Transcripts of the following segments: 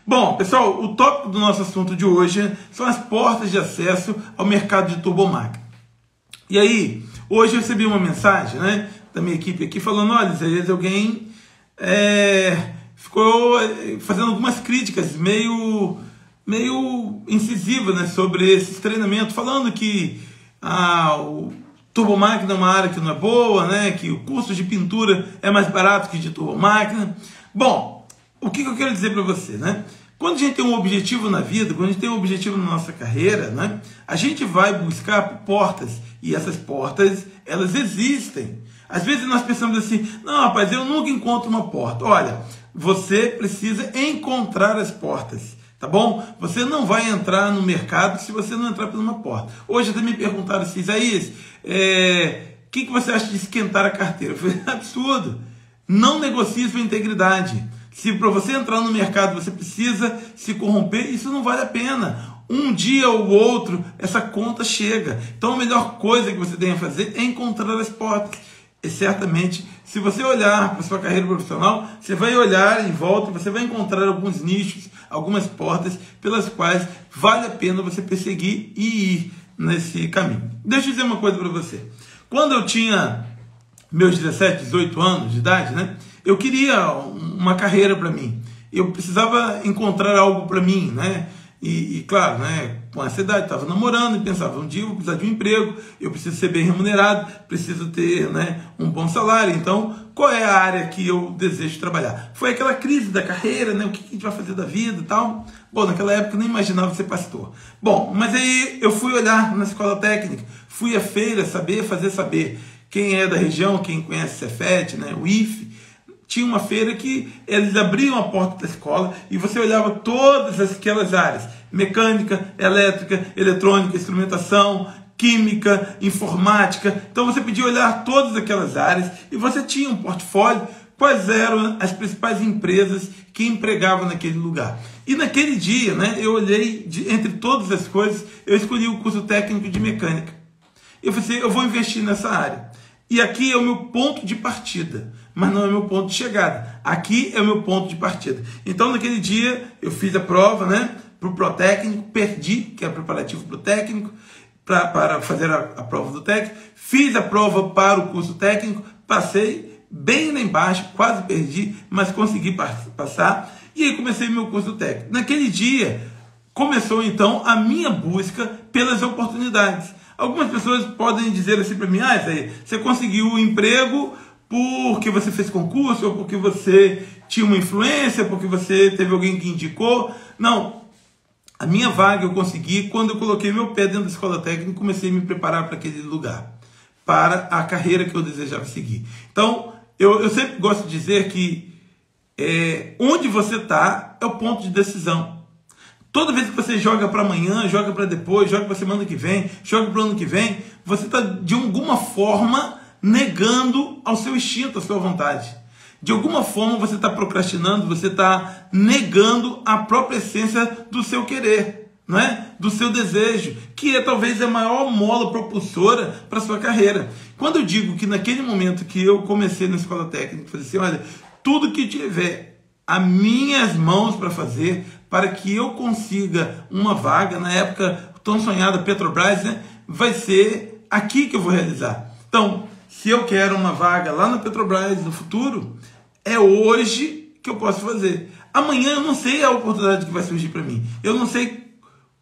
Bom, pessoal, o tópico do nosso assunto de hoje são as portas de acesso ao mercado de turbomáquina. E aí, hoje eu recebi uma mensagem, né, da minha equipe aqui falando, olha, às vezes alguém ficou fazendo algumas críticas meio incisivas, né, sobre esses treinamentos, falando que o turbomáquina é uma área que não é boa, né, que o custo de pintura é mais barato que de turbomáquina. Bom, o que eu quero dizer para você, né? Quando a gente tem um objetivo na vida, quando a gente tem um objetivo na nossa carreira, né, a gente vai buscar portas, e essas portas, elas existem. Às vezes nós pensamos assim, não, rapaz, eu nunca encontro uma porta. Olha, você precisa encontrar as portas, tá bom? Você não vai entrar no mercado se você não entrar por uma porta. Hoje até me perguntaram assim, Isaías, o que você acha de esquentar a carteira? Eu falei, absurdo, não negocie sua integridade. Se para você entrar no mercado você precisa se corromper, isso não vale a pena. Um dia ou outro, essa conta chega. Então a melhor coisa que você tem a fazer é encontrar as portas. E certamente, se você olhar para a sua carreira profissional, você vai olhar em volta e você vai encontrar alguns nichos, algumas portas pelas quais vale a pena você perseguir e ir nesse caminho. Deixa eu dizer uma coisa para você. Quando eu tinha meus 17, 18 anos de idade, né, eu queria uma carreira para mim. Eu precisava encontrar algo para mim, né? E claro, né, com essa idade, estava namorando e pensava, um dia eu vou precisar de um emprego, eu preciso ser bem remunerado, preciso ter, né, um bom salário. Então, qual é a área que eu desejo trabalhar? Foi aquela crise da carreira, né? O que a gente vai fazer da vida e tal. Bom, naquela época eu nem imaginava ser pastor. Bom, mas aí eu fui olhar na escola técnica, fui à feira fazer saber. Quem é da região, quem conhece o Cefet, né, o IFE, tinha uma feira que eles abriam a porta da escola e você olhava todas aquelas áreas, mecânica, elétrica, eletrônica, instrumentação, química, informática. Então você podia olhar todas aquelas áreas e você tinha um portfólio, quais eram as principais empresas que empregavam naquele lugar. E naquele dia, né, eu olhei, entre todas as coisas, eu escolhi o curso técnico de mecânica. Eu falei assim, eu vou investir nessa área. E aqui é o meu ponto de partida, mas não é o meu ponto de chegada. Aqui é o meu ponto de partida. Então, naquele dia, eu fiz a prova, né, para o pró-técnico, perdi, que é preparativo para o técnico, para fazer a prova do técnico. Fiz a prova para o curso técnico, passei bem lá embaixo, quase perdi, mas consegui passar. E aí comecei meu curso técnico. Naquele dia, começou então a minha busca pelas oportunidades. Algumas pessoas podem dizer assim para mim, você conseguiu um emprego porque você fez concurso, ou porque você tinha uma influência, porque você teve alguém que indicou. Não, a minha vaga eu consegui quando eu coloquei meu pé dentro da escola técnica e comecei a me preparar para aquele lugar, para a carreira que eu desejava seguir. Então, eu sempre gosto de dizer que onde você está é o ponto de decisão. Toda vez que você joga para amanhã, joga para depois, joga para a semana que vem, joga para o ano que vem, você está, de alguma forma, negando ao seu instinto, à sua vontade. De alguma forma, você está procrastinando, você está negando a própria essência do seu querer, não é? Do seu desejo, que é talvez a maior mola propulsora para a sua carreira. Quando eu digo que naquele momento que eu comecei na escola técnica, eu falei assim, olha, tudo que tiver as minhas mãos para fazer, para que eu consiga uma vaga, na época tão sonhada Petrobras, né, vai ser aqui que eu vou realizar. Então, se eu quero uma vaga lá na Petrobras no futuro, é hoje que eu posso fazer. Amanhã eu não sei a oportunidade que vai surgir para mim. Eu não sei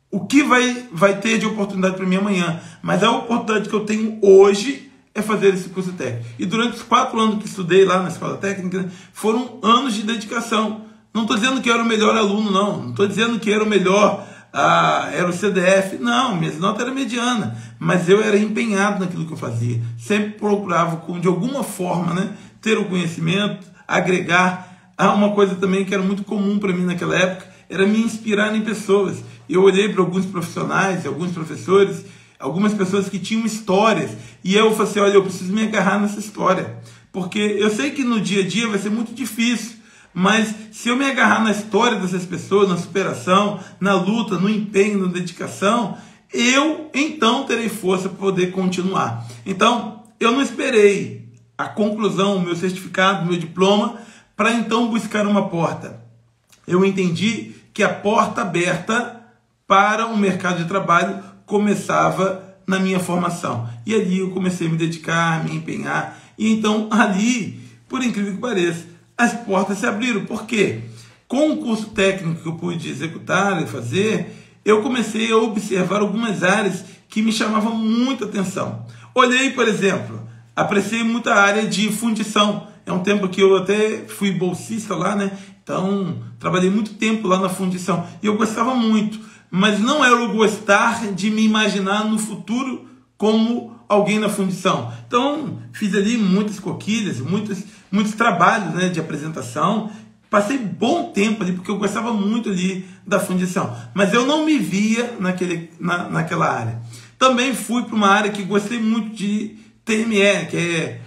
o que vai ter de oportunidade para mim amanhã, mas a oportunidade que eu tenho hoje é fazer esse curso técnico. E durante os 4 anos que estudei lá na escola técnica, foram anos de dedicação. Não estou dizendo que eu era o melhor aluno, não. Não estou dizendo que era o melhor, era o CDF. Não, minha nota era mediana. Mas eu era empenhado naquilo que eu fazia. Sempre procurava, de alguma forma, né, ter o conhecimento, agregar. Uma coisa também que era muito comum para mim naquela época, era me inspirar em pessoas. Eu olhei para alguns profissionais, alguns professores, algumas pessoas que tinham histórias, e eu falei assim, olha, eu preciso me agarrar nessa história, porque eu sei que no dia a dia vai ser muito difícil, mas se eu me agarrar na história dessas pessoas, na superação, na luta, no empenho, na dedicação, eu então terei força para poder continuar. Então, eu não esperei a conclusão, o meu certificado, o meu diploma, para então buscar uma porta. Eu entendi que a porta aberta para o mercado de trabalho começava na minha formação. E ali eu comecei a me dedicar, a me empenhar. E então ali, por incrível que pareça, as portas se abriram. Por quê? Com o curso técnico que eu pude executar e fazer, eu comecei a observar algumas áreas que me chamavam muita atenção. Olhei, por exemplo, apreciei muito a área de fundição. É um tempo que eu até fui bolsista lá, né? Então, trabalhei muito tempo lá na fundição. E eu gostava muito. Mas não era o gostar de me imaginar no futuro como alguém na fundição. Então, fiz ali muitas coquilhas, muitos trabalhos, né, de apresentação. Passei bom tempo ali, porque eu gostava muito ali da fundição. Mas eu não me via naquela área. Também fui para uma área que gostei muito de TME, que é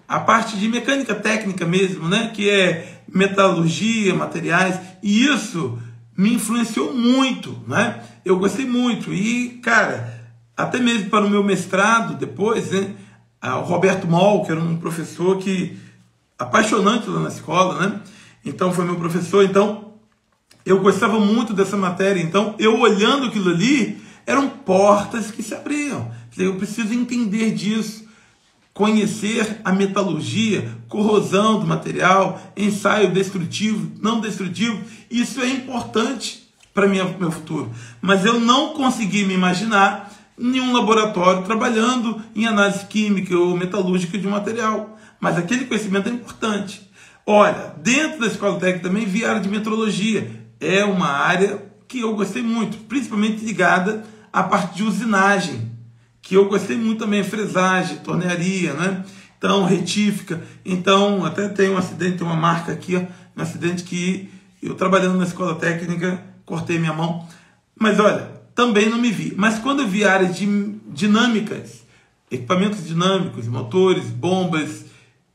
a parte de mecânica técnica mesmo, né, que é metalurgia, materiais. E isso me influenciou muito, né? Eu gostei muito. E, cara, até mesmo para o meu mestrado depois, né, o Roberto Moll, que era um professor apaixonante lá na escola, né? Então foi meu professor, então eu gostava muito dessa matéria. Então eu olhando aquilo ali, eram portas que se abriam. Eu preciso entender disso, conhecer a metalurgia, corrosão do material, ensaio destrutivo, não destrutivo. Isso é importante para meu futuro. Mas eu não consegui me imaginar em um laboratório trabalhando em análise química ou metalúrgica de um material. Mas aquele conhecimento é importante. Olha, dentro da escola técnica também vi a área de metrologia. É uma área que eu gostei muito, principalmente ligada à parte de usinagem, que eu gostei muito também, fresagem, tornearia, né? Então, retífica. Então, até tem um acidente, tem uma marca aqui, ó, um acidente que eu trabalhando na escola técnica, cortei minha mão. Mas olha, também não me vi. Mas quando eu vi a área de dinâmicas, equipamentos dinâmicos, motores, bombas,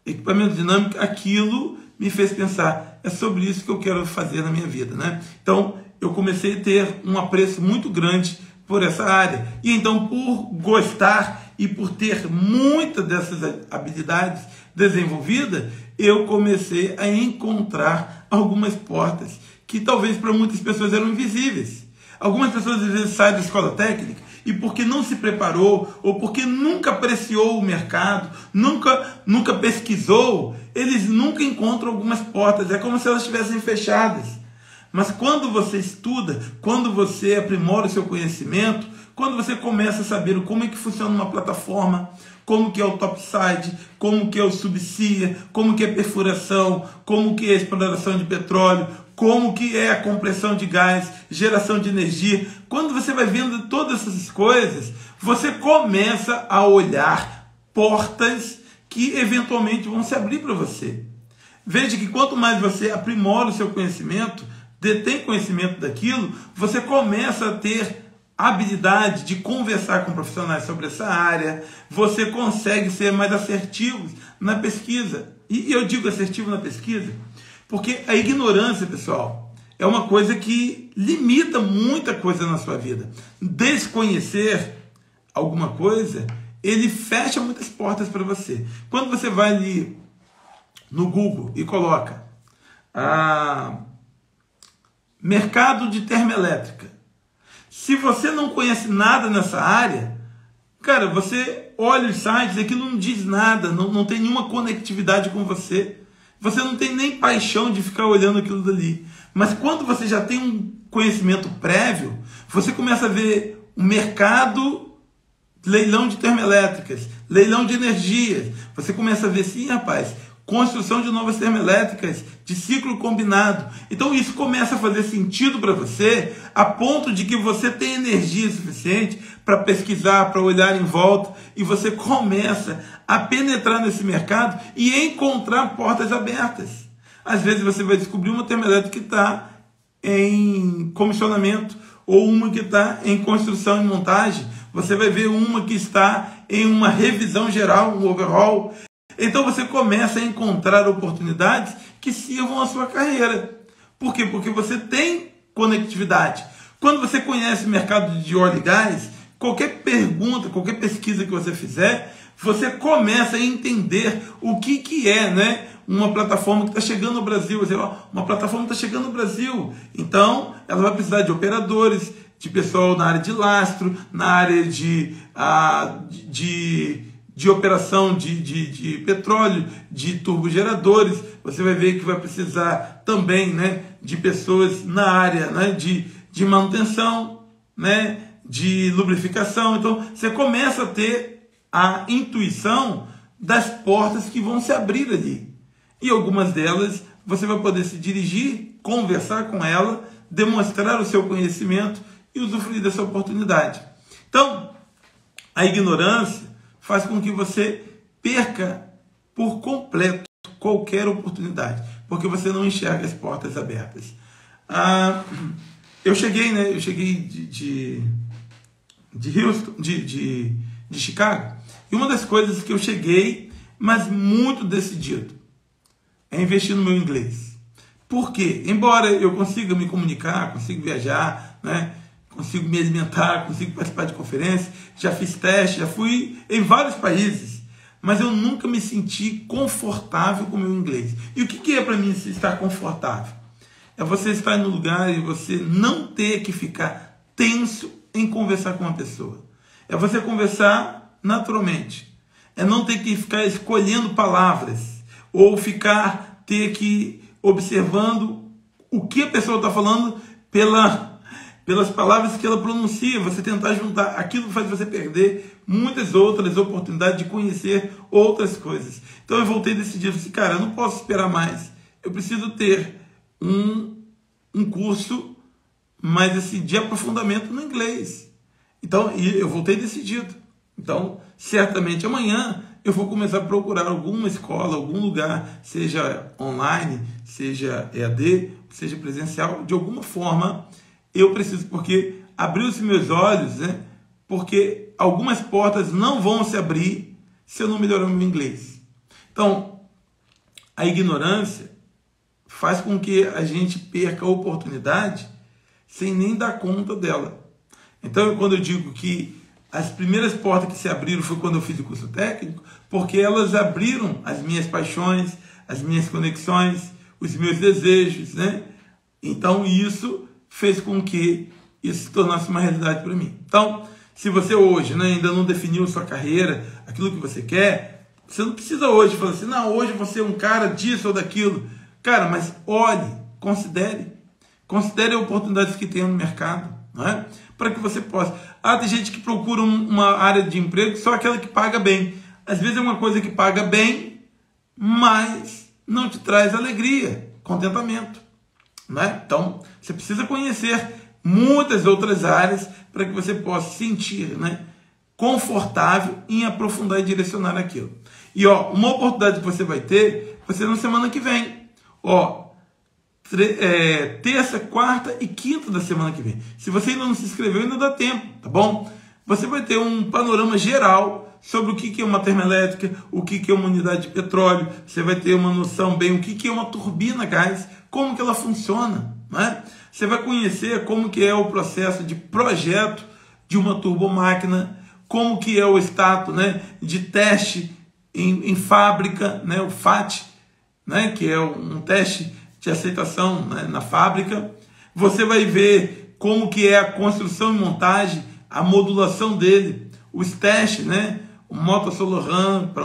equipamento dinâmico, aquilo me fez pensar, é sobre isso que eu quero fazer na minha vida, né? Então, eu comecei a ter um apreço muito grande por essa área. E então, por gostar e por ter muitas dessas habilidades desenvolvidas, eu comecei a encontrar algumas portas que talvez para muitas pessoas eram invisíveis. Algumas pessoas às vezes saem da escola técnica e porque não se preparou ou porque nunca apreciou o mercado, nunca pesquisou, eles nunca encontram algumas portas. É como se elas estivessem fechadas. Mas quando você estuda, quando você aprimora o seu conhecimento, quando você começa a saber como é que funciona uma plataforma, como que é o topside, como que é o subsea, como que é a perfuração, como que é a exploração de petróleo, como que é a compressão de gás, geração de energia. Quando você vai vendo todas essas coisas, você começa a olhar portas que eventualmente vão se abrir para você. Veja que quanto mais você aprimora o seu conhecimento, detém conhecimento daquilo, você começa a ter habilidade de conversar com profissionais sobre essa área, você consegue ser mais assertivo na pesquisa. E eu digo assertivo na pesquisa porque a ignorância, pessoal, é uma coisa que limita muita coisa na sua vida. Desconhecer alguma coisa, ele fecha muitas portas para você. Quando você vai ali no Google e coloca mercado de termoelétrica, se você não conhece nada nessa área, cara, você olha os sites, aquilo não diz nada, não tem nenhuma conectividade com você. Você não tem nem paixão de ficar olhando aquilo dali. Mas quando você já tem um conhecimento prévio, você começa a ver o mercado, leilão de termoelétricas, leilão de energias. Você começa a ver, sim, rapaz, construção de novas termoelétricas de ciclo combinado. Então isso começa a fazer sentido para você, a ponto de que você tem energia suficiente para pesquisar, para olhar em volta, e você começa a penetrar nesse mercado e encontrar portas abertas. Às vezes você vai descobrir uma termoelétrica que está em comissionamento, ou uma que está em construção e montagem. Você vai ver uma que está em uma revisão geral, um overhaul. Então você começa a encontrar oportunidades que sirvam à sua carreira. Por quê? Porque você tem conectividade. Quando você conhece o mercado de óleo e gás, qualquer pergunta, qualquer pesquisa que você fizer, você começa a entender o que é, né, uma plataforma que está chegando no Brasil, uma plataforma está chegando no Brasil, então ela vai precisar de operadores, de pessoal na área de lastro, na área de operação de petróleo, de turbogeradores. Você vai ver que vai precisar também, né, de pessoas na área, né, de manutenção, né, de lubrificação. Então você começa a ter a intuição das portas que vão se abrir ali. E algumas delas você vai poder se dirigir, conversar com ela, demonstrar o seu conhecimento e usufruir dessa oportunidade. Então, a ignorância faz com que você perca por completo qualquer oportunidade, porque você não enxerga as portas abertas. Eu cheguei de Houston, de Chicago, e uma das coisas que eu cheguei, mas muito decidido, é investir no meu inglês. Por quê? Embora eu consiga me comunicar, consiga viajar, né, consigo me alimentar, consigo participar de conferências, já fiz teste, já fui em vários países, mas eu nunca me senti confortável com o meu inglês. E o que é para mim estar confortável? É você estar no lugar e você não ter que ficar tenso em conversar com uma pessoa. É você conversar naturalmente. É não ter que ficar escolhendo palavras ou ter que observando o que a pessoa está falando pelas palavras que ela pronuncia. Você tentar juntar aquilo faz você perder muitas outras oportunidades de conhecer outras coisas. Então eu voltei desse dia e falei assim, cara, eu não posso esperar mais. Eu preciso ter um curso mais assim, de aprofundamento no inglês. Então eu voltei decidido. Então, certamente amanhã eu vou começar a procurar alguma escola, algum lugar, seja online, seja EAD, seja presencial, de alguma forma eu preciso, porque abriu-se meus olhos, né? Porque algumas portas não vão se abrir se eu não melhorar o meu inglês. Então, a ignorância faz com que a gente perca a oportunidade sem nem dar conta dela. Então, quando eu digo que as primeiras portas que se abriram foi quando eu fiz o curso técnico, porque elas abriram as minhas paixões, as minhas conexões, os meus desejos, né? Então, isso fez com que isso se tornasse uma realidade para mim. Então, se você hoje, né, ainda não definiu sua carreira, aquilo que você quer, você não precisa hoje falar assim, não, hoje você é um cara disso ou daquilo. Cara, mas olhe, considere a oportunidades que tem no mercado, não é? Para que você possa. Tem gente que procura uma área de emprego só aquela que paga bem. Às vezes é uma coisa que paga bem, mas não te traz alegria, contentamento. Né? Então, você precisa conhecer muitas outras áreas para que você possa se sentir, né, confortável em aprofundar e direcionar aquilo. E uma oportunidade que você vai ter vai ser na semana que vem. Terça, quarta e quinta da semana que vem. Se você ainda não se inscreveu, ainda dá tempo, tá bom? Você vai ter um panorama geral sobre o que é uma termoelétrica, o que é uma unidade de petróleo. Você vai ter uma noção bem o que é uma turbina a gás, como que ela funciona, né? Você vai conhecer como que é o processo de projeto de uma turbomáquina, como que é o status, né, de teste em fábrica, né, o FAT, né, que é um teste de aceitação, né, na fábrica. Você vai ver como que é a construção e montagem, a modulação dele, os testes, né, o motor-solar para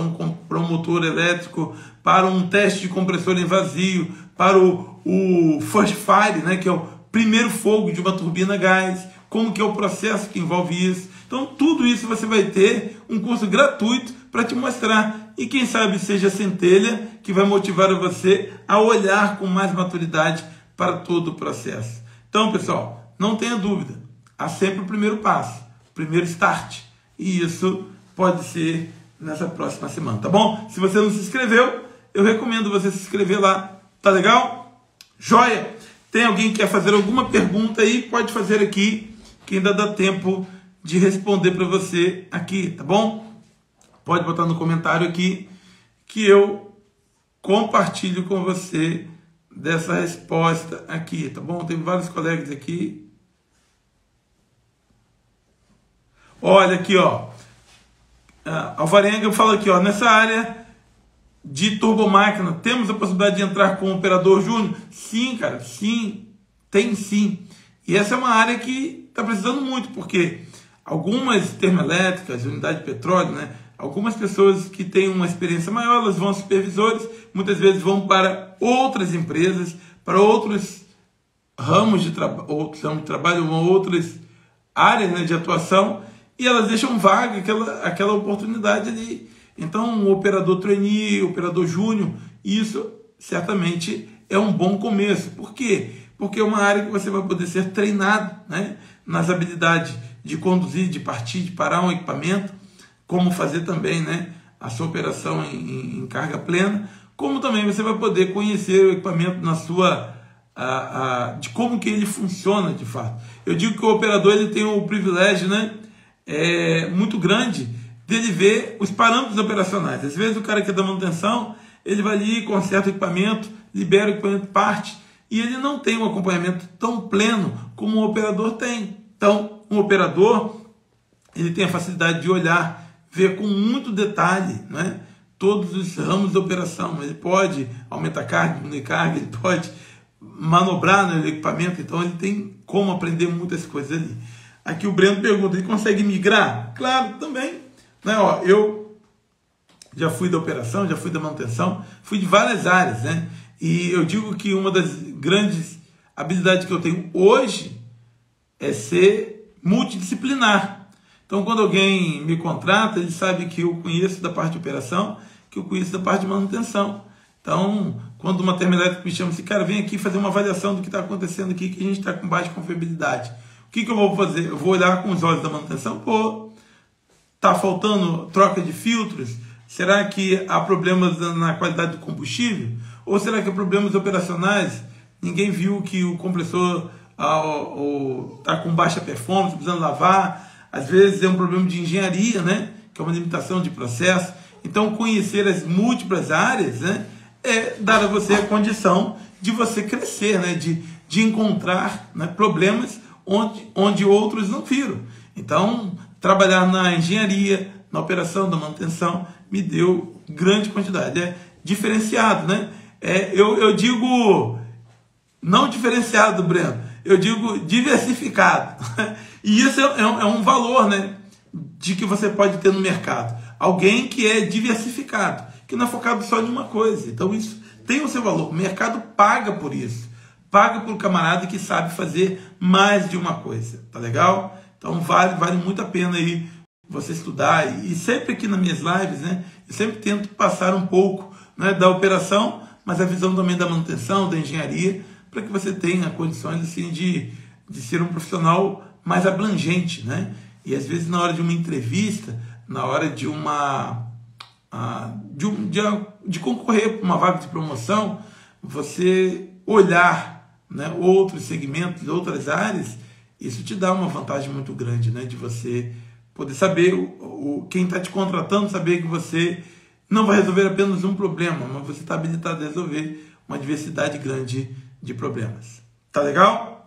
um motor elétrico, para um teste de compressor em vazio, para o first fire, né, que é o primeiro fogo de uma turbina a gás, como que é o processo que envolve isso. Então, tudo isso você vai ter um curso gratuito para te mostrar. E quem sabe seja a centelha que vai motivar você a olhar com mais maturidade para todo o processo. Então, pessoal, não tenha dúvida. Há sempre o primeiro passo, o primeiro start. E isso pode ser nessa próxima semana, tá bom? Se você não se inscreveu, eu recomendo você se inscrever lá. Tá legal? Joia! Tem alguém que quer fazer alguma pergunta aí? Pode fazer aqui, que ainda dá tempo de responder para você aqui, tá bom? Pode botar no comentário aqui que eu compartilho com você dessa resposta aqui, tá bom? Tem vários colegas aqui. Olha aqui, Alvarenga, eu falo aqui, nessa área de turbomáquina, temos a possibilidade de entrar com o operador júnior? Sim, cara, sim, tem sim. E essa é uma área que está precisando muito, porque algumas termoelétricas, unidade de petróleo, né, algumas pessoas que têm uma experiência maior, elas vão a supervisores, muitas vezes vão para outras empresas, para outros ramos de trabalho, outras áreas, né, de atuação, e elas deixam vaga aquela oportunidade ali. Então, o operador trainee, o operador júnior, isso certamente é um bom começo. Por quê? Porque é uma área que você vai poder ser treinado, né, nas habilidades de conduzir, de partir, de parar um equipamento, como fazer também, né, a sua operação em carga plena, como também você vai poder conhecer o equipamento na sua de como que ele funciona de fato. Eu digo que o operador ele tem o privilégio, né, muito grande dele ver os parâmetros operacionais. Às vezes o cara que é da manutenção, ele vai ali, conserta o equipamento, libera o equipamento, parte, e ele não tem um acompanhamento tão pleno como o operador tem. Então, um operador, ele tem a facilidade de olhar, ver com muito detalhe, né, todos os ramos de operação. Ele pode aumentar a carga, diminuir carga, ele pode manobrar no equipamento, então ele tem como aprender muitas coisas ali. Aqui o Breno pergunta, ele consegue migrar? Claro, também. Né, ó, eu já fui da operação, já fui da manutenção, fui de várias áreas, né? E eu digo que uma das grandes habilidades que eu tenho hoje é ser multidisciplinar. Então, quando alguém me contrata, ele sabe que eu conheço da parte de operação, que eu conheço da parte de manutenção. Então, quando uma termoelétrica me chama assim, cara, vem aqui fazer uma avaliação do que está acontecendo aqui, que a gente está com baixa confiabilidade. O que eu vou fazer? Eu vou olhar com os olhos da manutenção, pô, está faltando troca de filtros? Será que há problemas na qualidade do combustível? Ou será que há problemas operacionais? Ninguém viu que o compressor está com baixa performance, precisando lavar. Às vezes é um problema de engenharia, né? Que é uma limitação de processo. Então, conhecer as múltiplas áreas, né, é dar a você a condição de você crescer, né? De encontrar, né, problemas onde outros não viram. Então, trabalhar na engenharia, na operação, da manutenção, me deu grande quantidade. É diferenciado, né? Eu digo, não diferenciado, Breno, eu digo diversificado. E isso é um valor, né, de que você pode ter no mercado. Alguém que é diversificado, que não é focado só em uma coisa. Então isso tem o seu valor. O mercado paga por isso. Paga por um camarada que sabe fazer mais de uma coisa. Tá legal? Então vale muito a pena aí você estudar. E sempre aqui nas minhas lives, né, eu sempre tento passar um pouco, né, da operação, mas a visão também da manutenção, da engenharia, para que você tenha condições assim, de ser um profissional mais abrangente, né? E às vezes na hora de uma entrevista, na hora de de concorrer para uma vaga de promoção, você olhar, né, outros segmentos, outras áreas, isso te dá uma vantagem muito grande, né, de você poder saber, quem está te contratando, saber que você não vai resolver apenas um problema, mas você está habilitado a resolver uma diversidade grande de problemas. Tá legal?